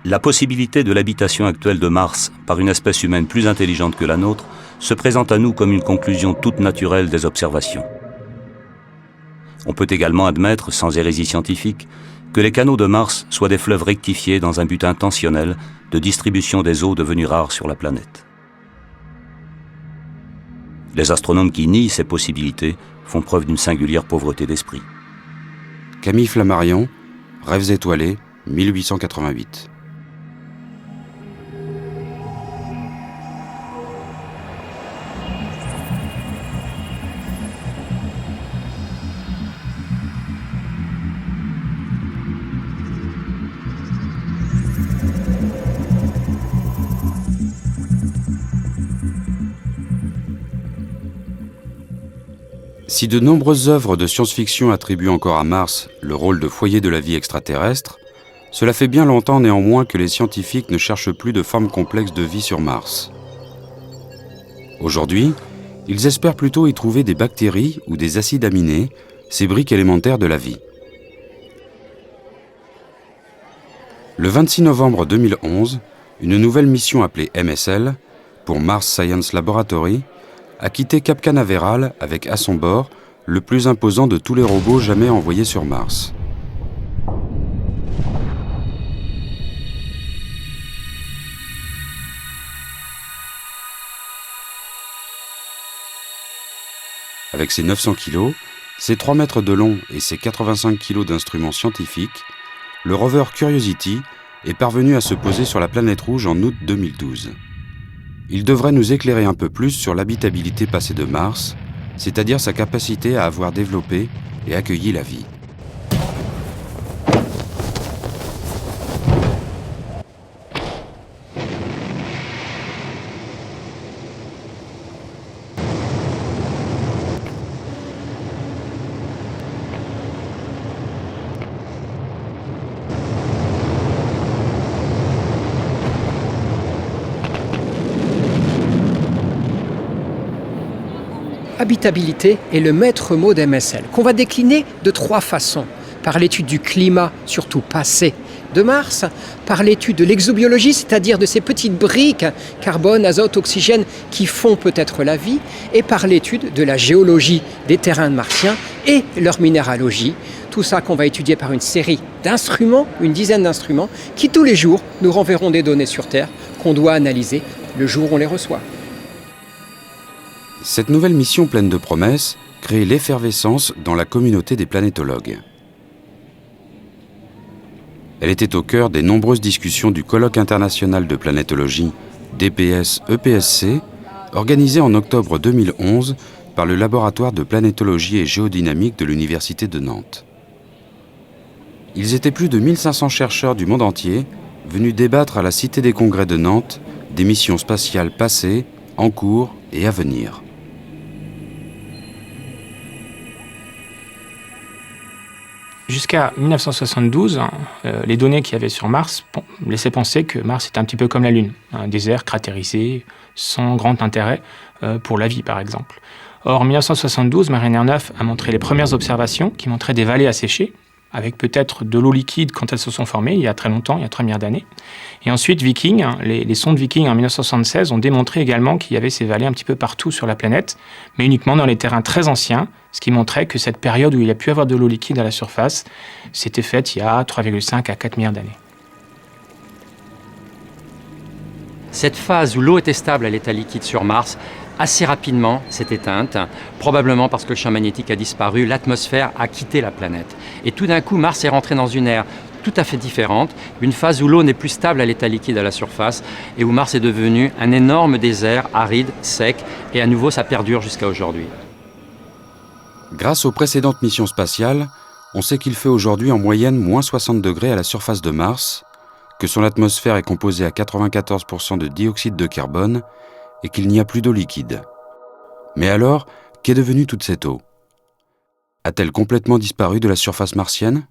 La possibilité de l'habitation actuelle de Mars par une espèce humaine plus intelligente que la nôtre se présente à nous comme une conclusion toute naturelle des observations. On peut également admettre, sans hérésie scientifique, que les canaux de Mars soient des fleuves rectifiés dans un but intentionnel de distribution des eaux devenues rares sur la planète. Les astronomes qui nient ces possibilités font preuve d'une singulière pauvreté d'esprit. Camille Flammarion, Rêves étoilés, 1888. Si de nombreuses œuvres de science-fiction attribuent encore à Mars le rôle de foyer de la vie extraterrestre, cela fait bien longtemps néanmoins que les scientifiques ne cherchent plus de formes complexes de vie sur Mars. Aujourd'hui, ils espèrent plutôt y trouver des bactéries ou des acides aminés, ces briques élémentaires de la vie. Le 26 novembre 2011, une nouvelle mission appelée MSL, pour Mars Science Laboratory, a quitté Cap Canaveral avec à son bord le plus imposant de tous les robots jamais envoyés sur Mars. Avec ses 900 kg, ses 3 mètres de long et ses 85 kg d'instruments scientifiques, le rover Curiosity est parvenu à se poser sur la planète rouge en août 2012. Il devrait nous éclairer un peu plus sur l'habitabilité passée de Mars, c'est-à-dire sa capacité à avoir développé et accueilli la vie. Habitabilité est le maître mot d'MSL, qu'on va décliner de 3 façons. Par l'étude du climat, surtout passé, de Mars, par l'étude de l'exobiologie, c'est-à-dire de ces petites briques, carbone, azote, oxygène, qui font peut-être la vie, et par l'étude de la géologie des terrains martiens et leur minéralogie. Tout ça qu'on va étudier par une série d'instruments, une dizaine d'instruments, qui tous les jours nous renverront des données sur Terre qu'on doit analyser le jour où on les reçoit. Cette nouvelle mission pleine de promesses crée l'effervescence dans la communauté des planétologues. Elle était au cœur des nombreuses discussions du colloque international de planétologie DPS-EPSC, organisé en octobre 2011 par le laboratoire de planétologie et géodynamique de l'Université de Nantes. Ils étaient plus de 1500 chercheurs du monde entier venus débattre à la Cité des Congrès de Nantes des missions spatiales passées, en cours et à venir. Jusqu'à 1972, les données qu'il y avait sur Mars laissaient penser que Mars était un petit peu comme la Lune, un désert cratérisé, sans grand intérêt pour la vie par exemple. Or, en 1972, Mariner 9 a montré les premières observations qui montraient des vallées asséchées, avec peut-être de l'eau liquide quand elles se sont formées, il y a très longtemps, il y a 3 milliards d'années. Et ensuite, Viking, les sondes Viking en 1976 ont démontré également qu'il y avait ces vallées un petit peu partout sur la planète, mais uniquement dans les terrains très anciens, ce qui montrait que cette période où il y a pu avoir de l'eau liquide à la surface, s'était faite il y a 3,5 à 4 milliards d'années. Cette phase où l'eau était stable à l'état liquide sur Mars, assez rapidement s'est éteinte, probablement parce que le champ magnétique a disparu, l'atmosphère a quitté la planète. Et tout d'un coup, Mars est rentré dans une ère tout à fait différente, une phase où l'eau n'est plus stable à l'état liquide à la surface et où Mars est devenu un énorme désert aride, sec, et à nouveau ça perdure jusqu'à aujourd'hui. Grâce aux précédentes missions spatiales, on sait qu'il fait aujourd'hui en moyenne moins 60 degrés à la surface de Mars, que son atmosphère est composée à 94% de dioxyde de carbone et qu'il n'y a plus d'eau liquide. Mais alors, qu'est devenue toute cette eau ? A-t-elle complètement disparu de la surface martienne ?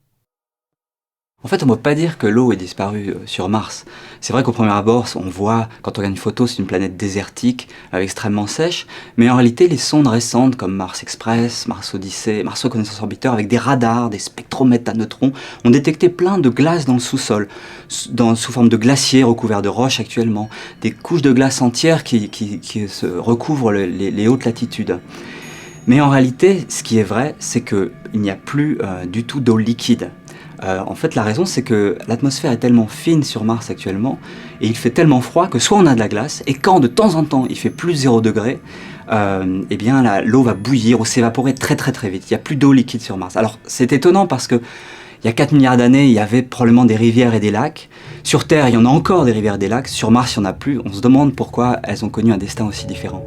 En fait, on ne peut pas dire que l'eau est disparue sur Mars. C'est vrai qu'au premier abord, on voit, quand on regarde une photo, c'est une planète désertique, extrêmement sèche, mais en réalité, les sondes récentes comme Mars Express, Mars Odyssey, Mars Reconnaissance Orbiter, avec des radars, des spectromètres à neutrons, ont détecté plein de glace dans le sous-sol, sous forme de glaciers recouverts de roches actuellement, des couches de glace entières qui se recouvrent les hautes latitudes. Mais en réalité, ce qui est vrai, c'est qu'il n'y a plus du tout d'eau liquide. En fait, la raison, c'est que l'atmosphère est tellement fine sur Mars actuellement, et il fait tellement froid que soit on a de la glace, et quand de temps en temps il fait plus 0 degré, eh bien l'eau va bouillir ou s'évaporer très très très vite. Il n'y a plus d'eau liquide sur Mars. Alors c'est étonnant parce que il y a 4 milliards d'années, il y avait probablement des rivières et des lacs. Sur Terre, il y en a encore des rivières et des lacs. Sur Mars, il n'y en a plus. On se demande pourquoi elles ont connu un destin aussi différent.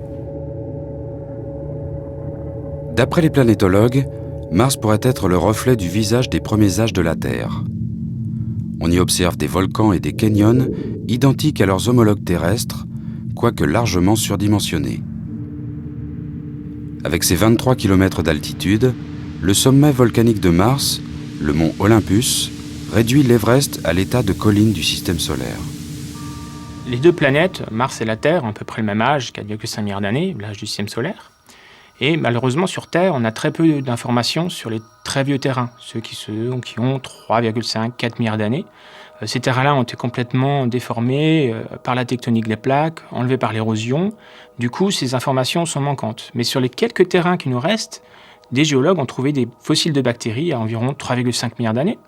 D'après les planétologues, Mars pourrait être le reflet du visage des premiers âges de la Terre. On y observe des volcans et des canyons identiques à leurs homologues terrestres, quoique largement surdimensionnés. Avec ses 23 km d'altitude, le sommet volcanique de Mars, le mont Olympus, réduit l'Everest à l'état de colline du système solaire. Les deux planètes, Mars et la Terre, ont à peu près le même âge, 4,5 milliards d'années, l'âge du système solaire. Et malheureusement, sur Terre, on a très peu d'informations sur les très vieux terrains, ceux qui ont 3,5, 4 milliards d'années. Ces terrains-là ont été complètement déformés par la tectonique des plaques, enlevés par l'érosion. Du coup, ces informations sont manquantes. Mais sur les quelques terrains qui nous restent, des géologues ont trouvé des fossiles de bactéries à environ 3,5 milliards d'années,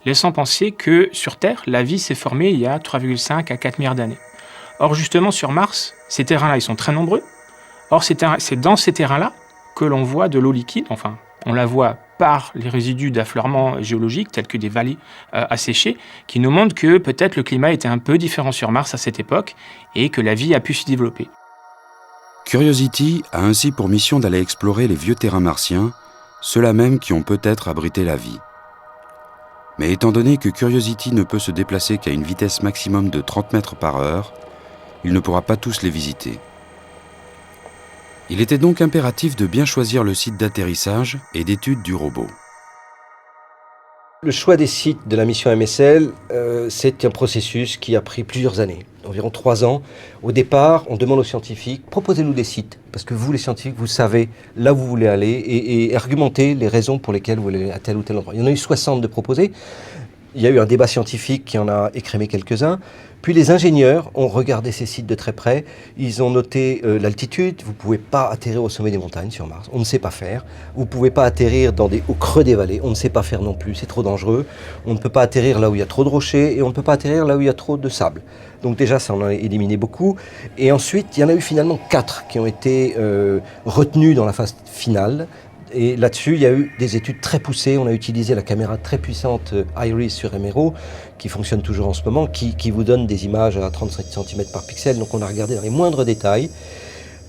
laissant penser que sur Terre, la vie s'est formée il y a 3,5 à 4 milliards d'années. Or, justement, sur Mars, ces terrains-là, ils sont très nombreux. Or, c'est dans ces terrains-là que l'on voit de l'eau liquide, enfin, on la voit par les résidus d'affleurement géologique, tels que des vallées asséchées, qui nous montrent que peut-être le climat était un peu différent sur Mars à cette époque et que la vie a pu s'y développer. Curiosity a ainsi pour mission d'aller explorer les vieux terrains martiens, ceux-là même qui ont peut-être abrité la vie. Mais étant donné que Curiosity ne peut se déplacer qu'à une vitesse maximum de 30 mètres par heure, il ne pourra pas tous les visiter. Il était donc impératif de bien choisir le site d'atterrissage et d'étude du robot. Le choix des sites de la mission MSL, c'est un processus qui a pris plusieurs années, environ 3 ans. Au départ, on demande aux scientifiques, proposez-nous des sites, parce que vous, les scientifiques, vous savez là où vous voulez aller et argumentez les raisons pour lesquelles vous voulez aller à tel ou tel endroit. Il y en a eu 60 de proposés. Il y a eu un débat scientifique qui en a écrémé quelques-uns. Puis les ingénieurs ont regardé ces sites de très près. Ils ont noté l'altitude. Vous ne pouvez pas atterrir au sommet des montagnes sur Mars. On ne sait pas faire. Vous ne pouvez pas atterrir au creux des vallées. On ne sait pas faire non plus. C'est trop dangereux. On ne peut pas atterrir là où il y a trop de rochers et on ne peut pas atterrir là où il y a trop de sable. Donc déjà, ça en a éliminé beaucoup. Et ensuite, il y en a eu finalement 4 qui ont été retenus dans la phase finale. Et là-dessus, il y a eu des études très poussées. On a utilisé la caméra très puissante IRIS sur MRO, qui fonctionne toujours en ce moment, qui vous donne des images à 35 cm par pixel. Donc on a regardé dans les moindres détails.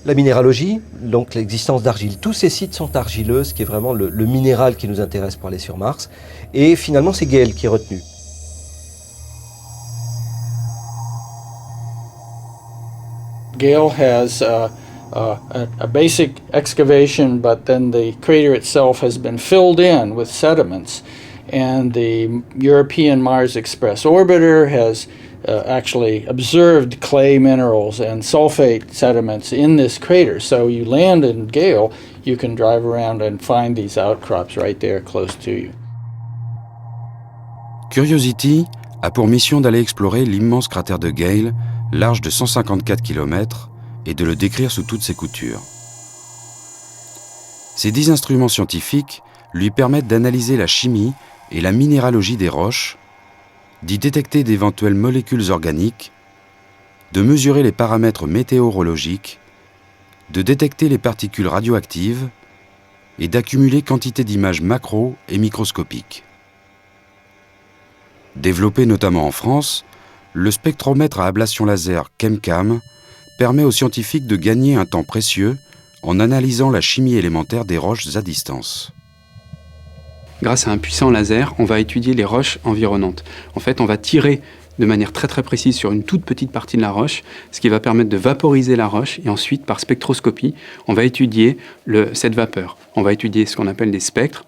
La minéralogie, donc l'existence d'argile. Tous ces sites sont argileux, ce qui est vraiment le minéral qui nous intéresse pour aller sur Mars. Et finalement, c'est Gale qui est retenu. Gale has a basic excavation, but then the crater itself has been filled in with sediments. And the European Mars Express orbiter has actually observed clay minerals and sulfate sediments in this crater. So you land in Gale, you can drive around and find these outcrops right there close to you. Curiosity a pour mission d'aller explorer l'immense cratère de Gale, large de 154 km, et de le décrire sous toutes ses coutures. Ces 10 instruments scientifiques lui permettent d'analyser la chimie et la minéralogie des roches, d'y détecter d'éventuelles molécules organiques, de mesurer les paramètres météorologiques, de détecter les particules radioactives et d'accumuler quantité d'images macro et microscopiques. Développé notamment en France, le spectromètre à ablation laser ChemCam permet aux scientifiques de gagner un temps précieux en analysant la chimie élémentaire des roches à distance. Grâce à un puissant laser, on va étudier les roches environnantes. En fait, on va tirer de manière très très précise sur une toute petite partie de la roche, ce qui va permettre de vaporiser la roche, et ensuite, par spectroscopie, on va étudier cette vapeur. On va étudier ce qu'on appelle des spectres,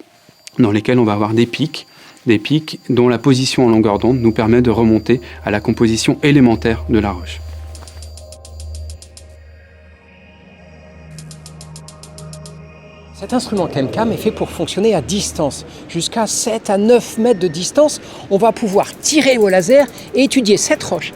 dans lesquels on va avoir des pics, des pics dont la position en longueur d'onde nous permet de remonter à la composition élémentaire de la roche. Cet instrument ChemCam est fait pour fonctionner à distance. Jusqu'à 7 à 9 mètres de distance, on va pouvoir tirer au laser et étudier cette roche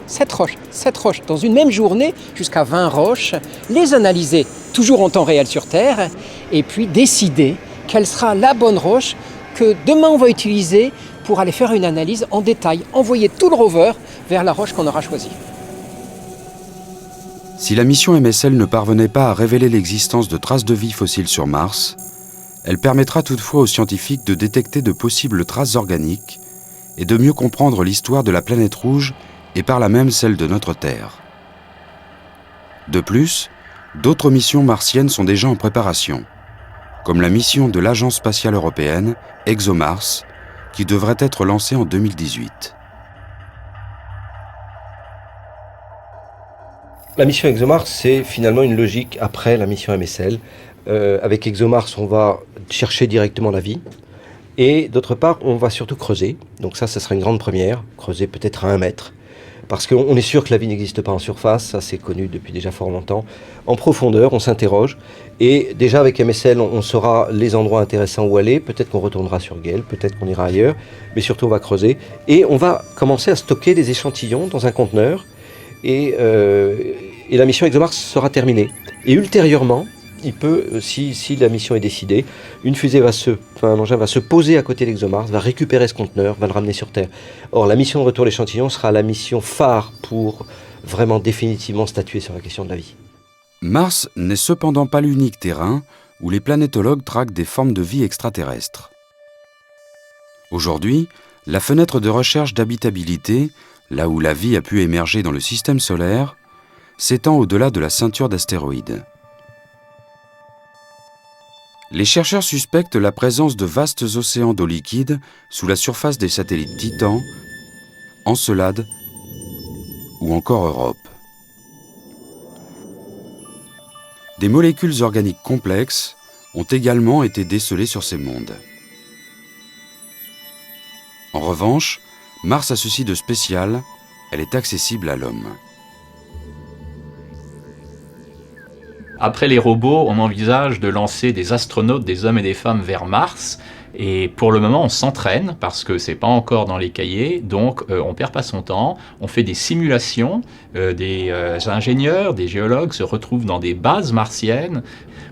dans une même journée, jusqu'à 20 roches, les analyser toujours en temps réel sur Terre, et puis décider quelle sera la bonne roche que demain on va utiliser pour aller faire une analyse en détail, envoyer tout le rover vers la roche qu'on aura choisie. Si la mission MSL ne parvenait pas à révéler l'existence de traces de vie fossiles sur Mars, elle permettra toutefois aux scientifiques de détecter de possibles traces organiques et de mieux comprendre l'histoire de la planète rouge et par là même celle de notre Terre. De plus, d'autres missions martiennes sont déjà en préparation, comme la mission de l'Agence spatiale européenne, ExoMars, qui devrait être lancée en 2018. La mission ExoMars, c'est finalement une logique après la mission MSL. Avec ExoMars, on va chercher directement la vie. Et d'autre part, on va surtout creuser. Donc ça sera une grande première, creuser peut-être à 1 mètre. Parce qu'on est sûr que la vie n'existe pas en surface, ça c'est connu depuis déjà fort longtemps. En profondeur, on s'interroge. Et déjà avec MSL, on saura les endroits intéressants où aller. Peut-être qu'on retournera sur Gale, peut-être qu'on ira ailleurs. Mais surtout, on va creuser. Et on va commencer à stocker des échantillons dans un conteneur. Et la mission ExoMars sera terminée. Et ultérieurement, il peut, si la mission est décidée, un engin va se poser à côté de l'ExoMars, va récupérer ce conteneur, va le ramener sur Terre. Or, la mission de retour de l'échantillon sera la mission phare pour vraiment définitivement statuer sur la question de la vie. Mars n'est cependant pas l'unique terrain où les planétologues traquent des formes de vie extraterrestres. Aujourd'hui, la fenêtre de recherche d'habitabilité, là où la vie a pu émerger dans le système solaire, s'étend au-delà de la ceinture d'astéroïdes. Les chercheurs suspectent la présence de vastes océans d'eau liquide sous la surface des satellites Titan, Encelade ou encore Europe. Des molécules organiques complexes ont également été décelées sur ces mondes. En revanche, Mars a ceci de spécial, elle est accessible à l'homme. Après les robots, on envisage de lancer des astronautes, des hommes et des femmes vers Mars. Et pour le moment, on s'entraîne parce que c'est pas encore dans les cahiers, donc on perd pas son temps. On fait des simulations, des ingénieurs, des géologues se retrouvent dans des bases martiennes.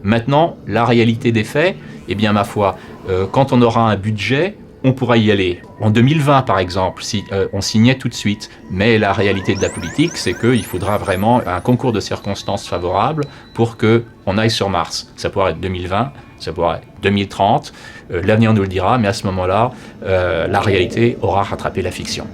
Maintenant, la réalité des faits, eh bien ma foi, quand on aura un budget, on pourra y aller. En 2020, par exemple, si on signait tout de suite. Mais la réalité de la politique, c'est qu'il faudra vraiment un concours de circonstances favorables pour qu'on aille sur Mars. Ça pourrait être 2020, ça pourrait être 2030. L'avenir nous le dira, mais à ce moment-là, la réalité aura rattrapé la fiction.